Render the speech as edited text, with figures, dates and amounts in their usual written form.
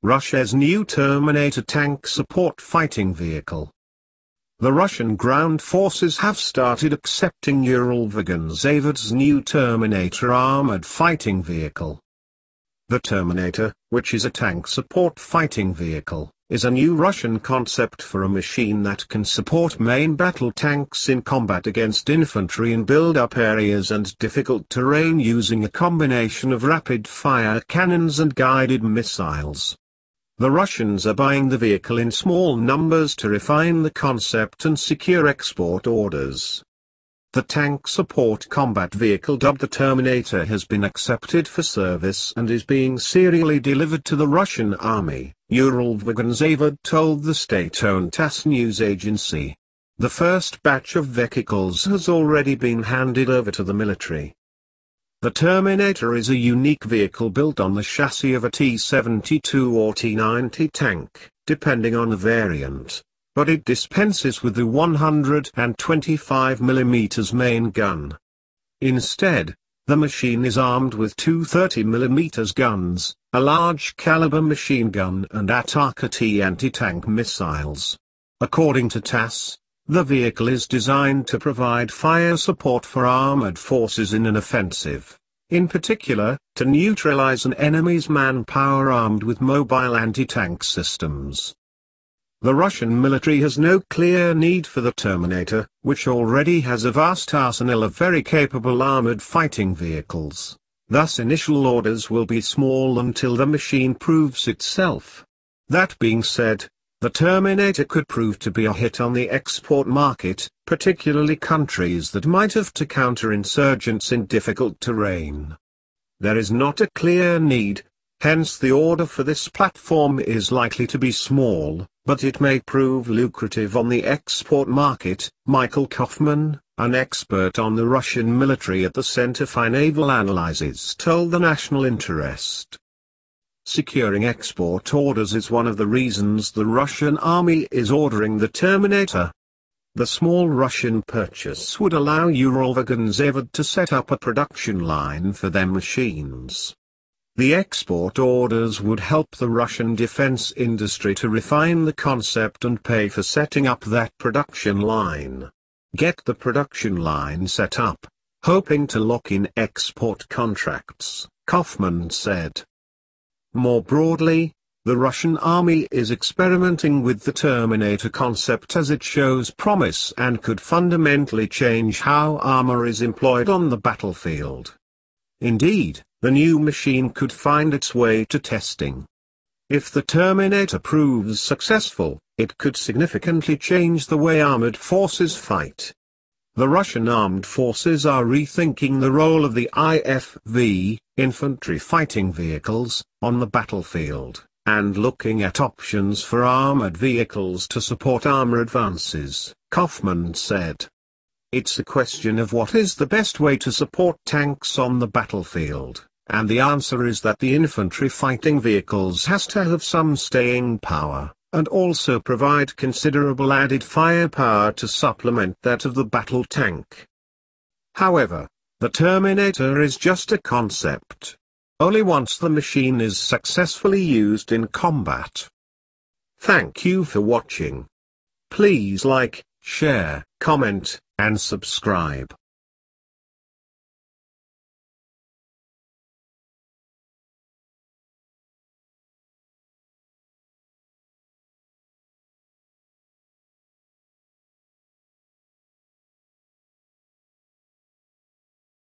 Russia's new Terminator tank support fighting vehicle. The Russian ground forces have started accepting Ural-Vagonzavod's new Terminator armored fighting vehicle. The Terminator, which is a tank support fighting vehicle, is a new Russian concept for a machine that can support main battle tanks in combat against infantry in build-up areas and difficult terrain using a combination of rapid-fire cannons and guided missiles. The Russians are buying the vehicle in small numbers to refine the concept and secure export orders. The tank support combat vehicle dubbed the Terminator has been accepted for service and is being serially delivered to the Russian army, Ural-Vagonzavod told the state-owned TASS news agency. The first batch of vehicles has already been handed over to the military. The Terminator is a unique vehicle built on the chassis of a T-72 or T-90 tank, depending on the variant, but it dispenses with the 125mm main gun. Instead, the machine is armed with two 30mm guns, a large-caliber machine gun and Ataka-T anti-tank missiles. According to TASS, the vehicle is designed to provide fire support for armored forces in an offensive, in particular, to neutralize an enemy's manpower armed with mobile anti-tank systems. The Russian military has no clear need for the Terminator, which already has a vast arsenal of very capable armored fighting vehicles. Thus initial orders will be small until the machine proves itself. That being said, the Terminator could prove to be a hit on the export market, particularly countries that might have to counter insurgents in difficult terrain. There is not a clear need, hence the order for this platform is likely to be small, but it may prove lucrative on the export market. Michael Kaufman, an expert on the Russian military at the Center for Naval Analysis, told the National Interest. Securing export orders is one of the reasons the Russian army is ordering the Terminator. The small Russian purchase would allow Ural-Vagonzavod to set up a production line for their machines. The export orders would help the Russian defense industry to refine the concept and pay for setting up that production line. Get the production line set up, hoping to lock in export contracts, Kaufman said. More broadly, the Russian army is experimenting with the Terminator concept as it shows promise and could fundamentally change how armor is employed on the battlefield. Indeed, the new machine could find its way to testing. If the Terminator proves successful, it could significantly change the way armored forces fight. The Russian armed forces are rethinking the role of the IFV, infantry fighting vehicles, on the battlefield, and looking at options for armored vehicles to support armor advances, Kaufman said. It's a question of what is the best way to support tanks on the battlefield, and the answer is that the infantry fighting vehicles has to have some staying power, and also provide considerable added firepower to supplement that of the battle tank. However, the Terminator is just a concept. Only once the machine is successfully used in combat. Thank you for watching. Please like, share, comment, and subscribe.